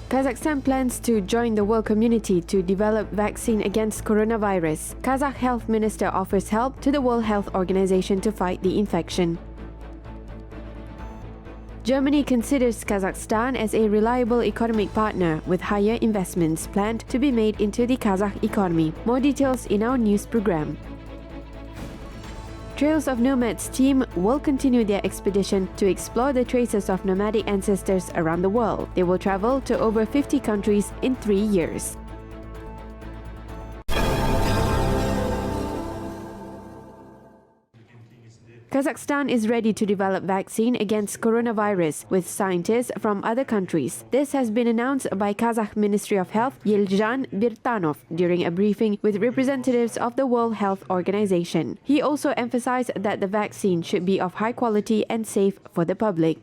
Kazakhstan plans to join the world community to develop vaccine against coronavirus. Kazakh Health Minister offers help to the World Health Organization to fight the infection. Germany considers Kazakhstan as a reliable economic partner with higher investments planned to be made into the Kazakh economy. More details in our news program. Trails of Nomads team will continue their expedition to explore the traces of nomadic ancestors around the world. They will travel to over 50 countries in 3 years. Kazakhstan is ready to develop vaccine against coronavirus with scientists from other countries. This has been announced by Kazakh Ministry of Health Yelzhan Birtanov during a briefing with representatives of the World Health Organization. He also emphasized that the vaccine should be of high quality and safe for the public.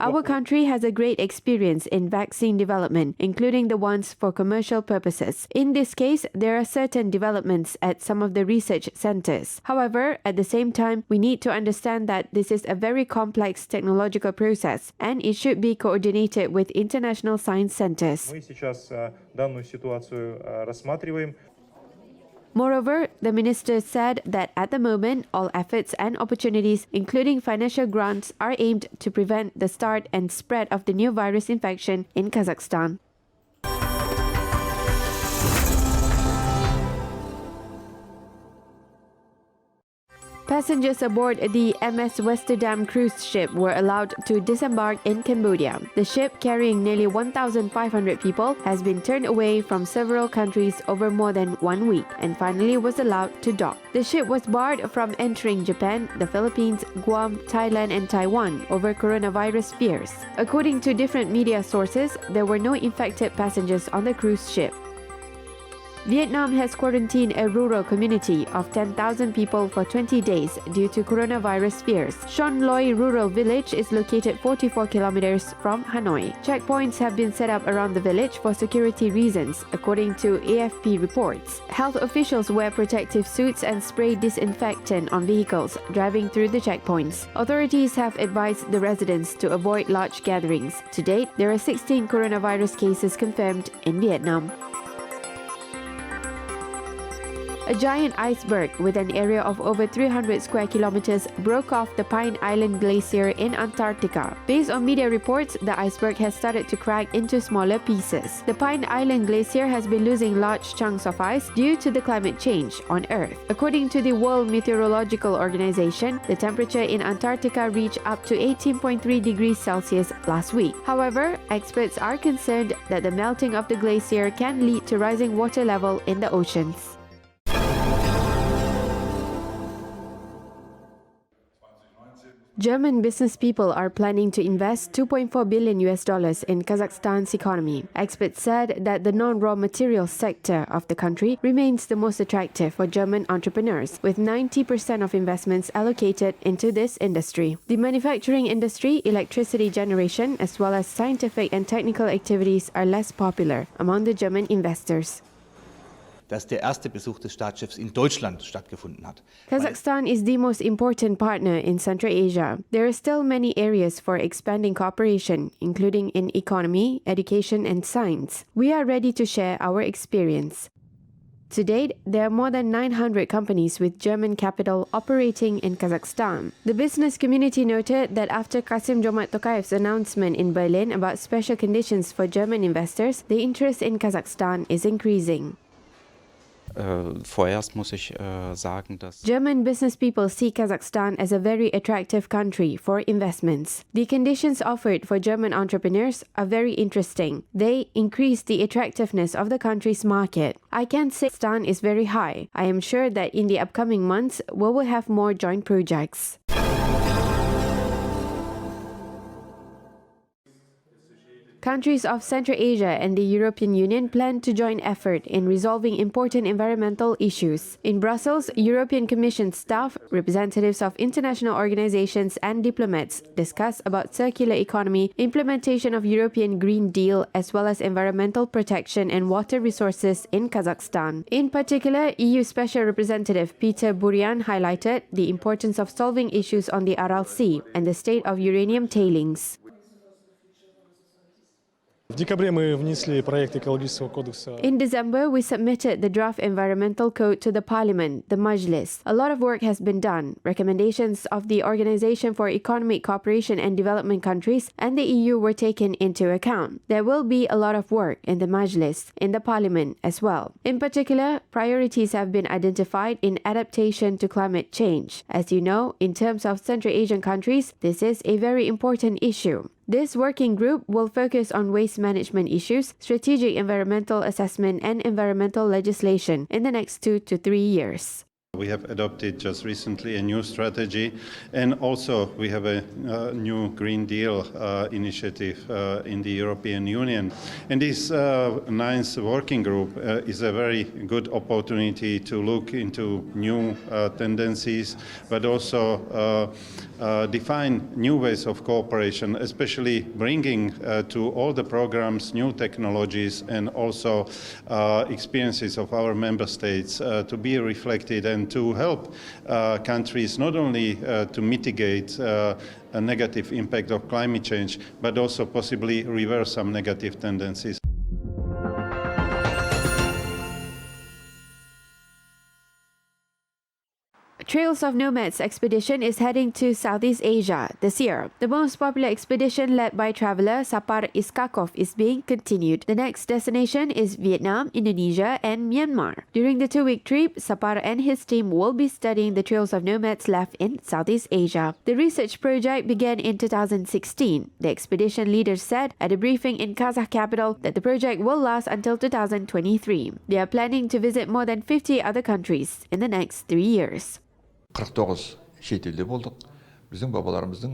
Our country has a great experience in vaccine development, including the ones for commercial purposes. In this case, there are certain developments at some of the research centers. However, at the same time, we need to understand that this is a very complex technological process and it should be coordinated with international science centers. Moreover, the minister said that at the moment, all efforts and opportunities, including financial grants, are aimed to prevent the start and spread of the new virus infection in Kazakhstan. Passengers aboard the MS Westerdam cruise ship were allowed to disembark in Cambodia. The ship, carrying nearly 1,500 people, has been turned away from several countries over more than 1 week and finally was allowed to dock. The ship was barred from entering Japan, the Philippines, Guam, Thailand and Taiwan over coronavirus fears. According to different media sources, there were no infected passengers on the cruise ship. Vietnam has quarantined a rural community of 10,000 people for 20 days due to coronavirus fears. Son Loi Rural Village is located 44 kilometers from Hanoi. Checkpoints have been set up around the village for security reasons, according to AFP reports. Health officials wear protective suits and spray disinfectant on vehicles driving through the checkpoints. Authorities have advised the residents to avoid large gatherings. To date, there are 16 coronavirus cases confirmed in Vietnam. A giant iceberg with an area of over 300 square kilometers broke off the Pine Island Glacier in Antarctica. Based on media reports, the iceberg has started to crack into smaller pieces. The Pine Island Glacier has been losing large chunks of ice due to the climate change on Earth. According to the World Meteorological Organization, the temperature in Antarctica reached up to 18.3 degrees Celsius last week. However, experts are concerned that the melting of the glacier can lead to rising water level in the oceans. German business people are planning to invest $2.4 billion in Kazakhstan's economy. Experts said that the non-raw materials sector of the country remains the most attractive for German entrepreneurs, with 90% of investments allocated into this industry. The manufacturing industry, electricity generation, as well as scientific and technical activities are less popular among the German investors. Dass der erste Besuch des Staatschefs in Deutschland stattgefunden hat. Kazakhstan is the most important partner in Central Asia. There are still many areas for expanding cooperation, including in economy, education, and science. We are ready to share our experience. To date, there are more than 900 companies with German capital operating in Kazakhstan. The business community noted that after Kassym-Jomart Tokayev's announcement in Berlin about special conditions for German investors, the interest in Kazakhstan is increasing. Vorerst muss ich sagen, dass German business people see Kazakhstan as a very attractive country for investments. The conditions offered for German entrepreneurs are very interesting. They increase the attractiveness of the country's market. I can say Kazakhstan is very high. I am sure that in the upcoming months, we will have more joint projects. Countries of Central Asia and the European Union plan to join effort in resolving important environmental issues. In Brussels, European Commission staff, representatives of international organizations and diplomats discuss about circular economy, implementation of European Green Deal, as well as environmental protection and water resources in Kazakhstan. In particular, EU Special Representative Peter Burian highlighted the importance of solving issues on the Aral Sea and the state of uranium tailings. В декабре мы внесли проект экологического кодекса. In December, we submitted the draft environmental code to the parliament, the Majlis. A lot of work has been done. Recommendations of the Organization for Economic Cooperation and Development countries and the EU were taken into account. There will be a lot of work in the Majlis, in the parliament as well. In particular, priorities have been identified in adaptation to climate change. As you know, in terms of Central Asian countries, this is a very important issue. This working group will focus on waste management issues, strategic environmental assessment, and environmental legislation in the next 2 to 3 years. We have adopted just recently a new strategy, and also we have a new Green Deal initiative in the European Union. And this ninth working group is a very good opportunity to look into new tendencies, but also define new ways of cooperation, especially bringing to all the programs new technologies and also experiences of our member states to be reflected and to help countries not only to mitigate a negative impact of climate change, but also possibly reverse some negative tendencies. Trails of Nomads expedition is heading to Southeast Asia this year. The most popular expedition led by traveler Sapar Iskakov is being continued. The next destination is Vietnam, Indonesia, and Myanmar. During the 2-week trip, Sapar and his team will be studying the trails of nomads left in Southeast Asia. The research project began in 2016. The expedition leaders said at a briefing in Kazakh capital that the project will last until 2023. They are planning to visit more than 50 other countries in the next 3 years. 49 şehirde болдық. Bizim babalarımızın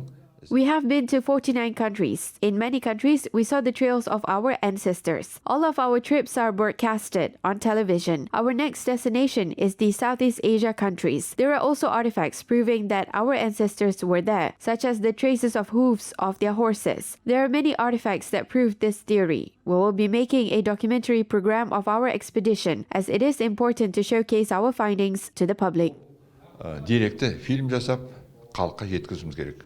We have been to 49 countries. In many countries, we saw the trails of our ancestors. All of our trips are broadcasted on television. Our next destination is the Southeast Asia countries. There are also artifacts proving that our ancestors were there, such as the traces of hooves of their horses. There are many artifacts that prove this theory. We will be making a documentary program of our expedition, as it is important to showcase our findings to the public. директі film жасап халыққа жеткізуіміз керек.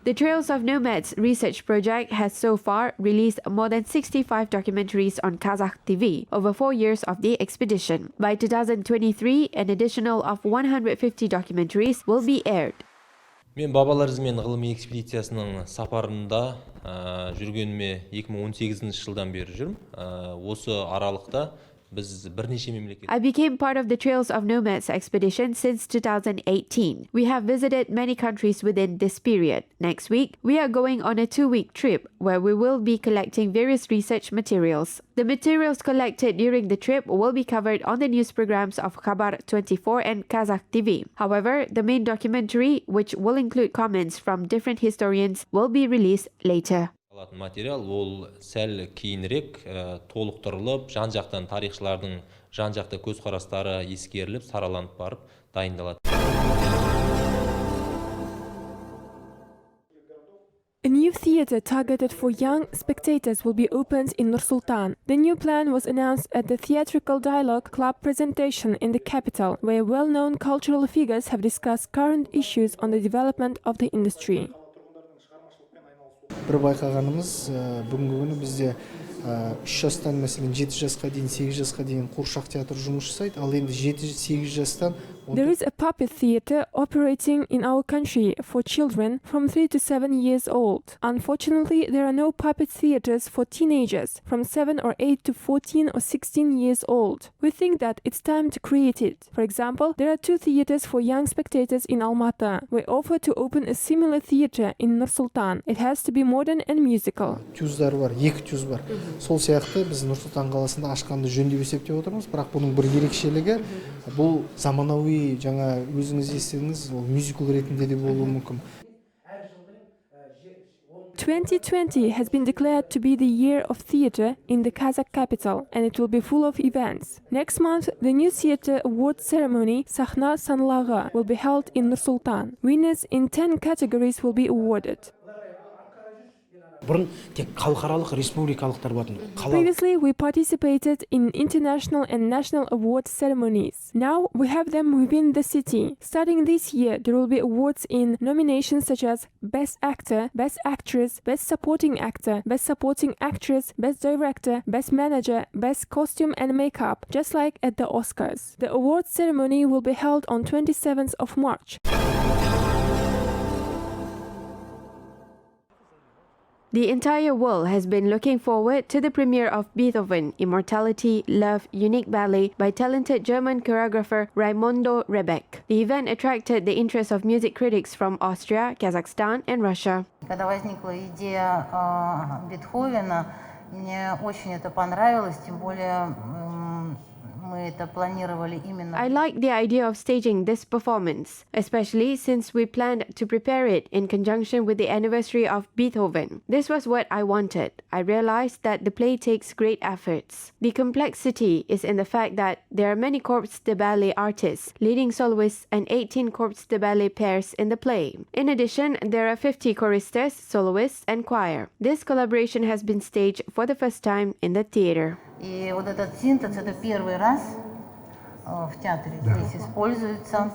The Trails of Nomads research project has so far released more than 65 documentaries on Kazakh TV over 4 years of the expedition. By 2023, an additional of 150 documentaries will be aired. Мен бабалар ізімен ғылыми экспедициясының сапарында жүргеніме 2018 жылдан бері жүрмін. Осы аралықта I became part of the Trails of Nomads expedition since 2018. We have visited many countries within this period. Next week, we are going on a 2-week trip where we will be collecting various research materials. The materials collected during the trip will be covered on the news programs of Khabar 24 and Kazakh TV. However, the main documentary, which will include comments from different historians, will be released later. Материал ол сәл кейінірек толықтырылып, жан-жақтан тарихшылардың жан-жақты көзқарастары ескеріліп, сараланып барып дайындалады. A new theater targeted for young spectators will be opened in Nur-Sultan. The new plan was announced at the Theatrical Dialogue Club presentation in the capital, where well-known cultural figures have discussed current issues on the development of the industry. Бір байқағанымыз бүгінгі күні бізде 3 жастан мәселен 7 жасқа дейін 8 жасқа дейін қуыршақ театр жұмыс жасайды, ал енді 7-8 жастан There is a puppet theater operating in our country for children from 3 to 7 years old. Unfortunately, there are no puppet theaters for teenagers from 7 or 8 to 14 or 16 years old. We think that it's time to create it. For example, there are 2 theaters for young spectators in Almaty. We offer to open a similar theater in Nur-Sultan. It has to be modern and musical. Тюздар бар, 2 тюз бар. Сол сияқты біз Нұр-Сұлтан қаласында ашқанды жөн деп есептеп отырмыз, бірақ бұның бір ерекшелігі бұл заманауи жаңа өзіңіз естідіңіз, ол мюзикл ретінде де болуы мүмкін. 2020 has been declared to be the year of theater in the Kazakh capital, and it will be full of events. Next month, the new theater award ceremony Sahna Sanlaga will be held in Nur-Sultan. Winners in 10 categories will be awarded. бұрын тек халықаралық республикалықтар болатын. Previously, we participated in international and national award ceremonies. Now, we have them within the city. Starting this year, there will be awards in nominations such as Best Actor, Best Actress, Best Supporting Actor, Best Supporting Actress, Best Director, Best Manager, Best Costume and Makeup, just like at the Oscars. The awards ceremony will be held on 27th of March. The entire world has been looking forward to the premiere of Beethoven, Immortality Love, unique ballet by talented German choreographer Raimondo Rebeck. The event attracted the interest of music critics from Austria, Kazakhstan and Russia. Когда возникла идея Бетховена, мне очень это понравилось, тем более мы это планировали именно. I like the idea of staging this performance, especially since we planned to prepare it in conjunction with the anniversary of Beethoven. This was what I wanted. I realized that the play takes great efforts. The complexity is in the fact that there are many corps de ballet artists, leading soloists and 18 corps de ballet pairs in the play. In addition, there are 50 choristas, soloists and choir. This collaboration has been staged for the first time in the theater. И вот этот синтез, это первый раз в театре здесь используется.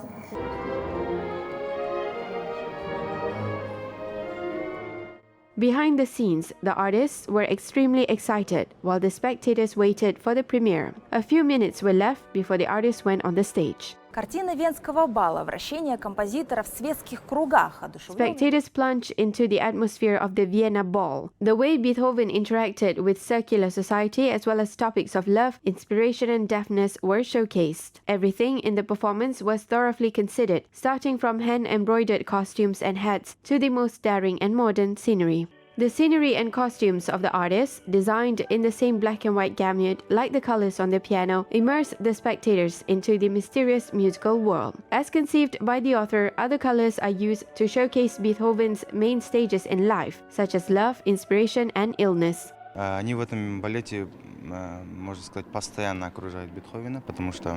Behind the scenes, the artists were extremely excited while the spectators waited for the premiere. A few minutes were left before the artists went on the stage. Картина Венского бала, вращение композиторов в светских кругах, Spectators plunged into the atmosphere of the Vienna Ball. The way Beethoven interacted with circular society as well as topics of love, inspiration and deafness were showcased. Everything in the performance was thoroughly considered, starting from hand-embroidered costumes and hats to the most daring and modern scenery. The scenery and costumes of the artists, designed in the same black and white gamut like the colors on the piano, immerse the spectators into the mysterious musical world. As conceived by the author, other colors are used to showcase Beethoven's main stages in life, such as love, inspiration and illness. Они в этом балете, можно сказать, постоянно окружают Бетховена, потому что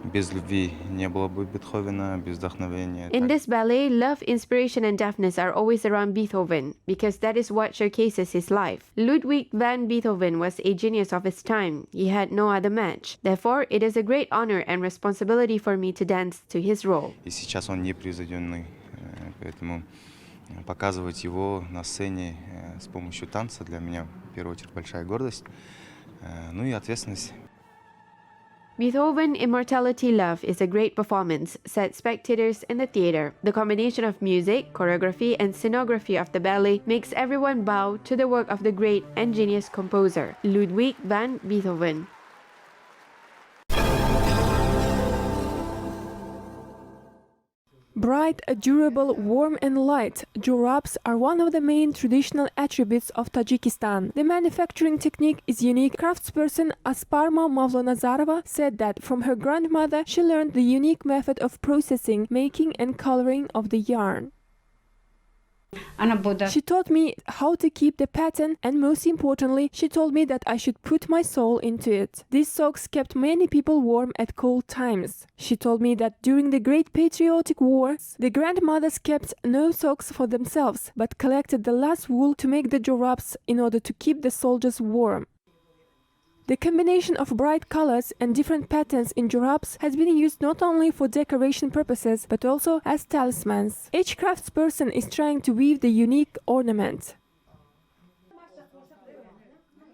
без любви не было бы Бетховена, без вдохновения. In this ballet, love, inspiration and deafness are always around Beethoven, because that is what showcases his life. Ludwig van Beethoven was a genius of his time. He had no other match. Therefore, it is a great honor and responsibility for me to dance to his role. И сейчас он непревзойденный, поэтому показывать его на сцене с помощью танца для меня в первую очередь большая гордость, ну и ответственность. Beethoven Immortality Love is a great performance, said spectators in the theater. The combination of music, choreography and scenography of the ballet makes everyone bow to the work of the great and genius composer, Ludwig van Beethoven. Bright, durable, warm and light, jorabs are one of the main traditional attributes of Tajikistan. The manufacturing technique is unique. Craftsperson Asparma Mavlonazarova said that from her grandmother she learned the unique method of processing, making and coloring of the yarn. She taught me how to keep the pattern and most importantly, she told me that I should put my soul into it. These socks kept many people warm at cold times. She told me that during the Great Patriotic Wars, the grandmothers kept no socks for themselves, but collected the last wool to make the jorabs in order to keep the soldiers warm. The combination of bright colors and different patterns in jorabs has been used not only for decoration purposes, but also as talismans. Each craftsperson is trying to weave the unique ornament.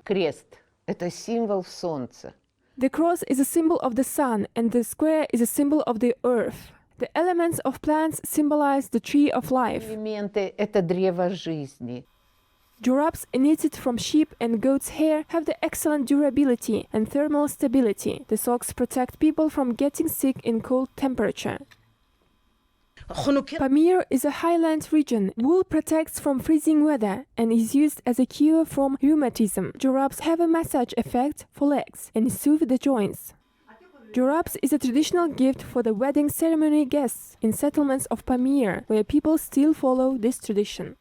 Крест – это символ солнца. The cross is a symbol of the sun, and the square is a symbol of the earth. The elements of plants symbolize the tree of life. Элементы – это древо жизни. Jorabs knitted from sheep and goat's hair have the excellent durability and thermal stability. The socks protect people from getting sick in cold temperature. Pamir is a highland region. Wool protects from freezing weather and is used as a cure from rheumatism. Jorabs have a massage effect for legs and soothe the joints. Jorabs is a traditional gift for the wedding ceremony guests in settlements of Pamir, where people still follow this tradition.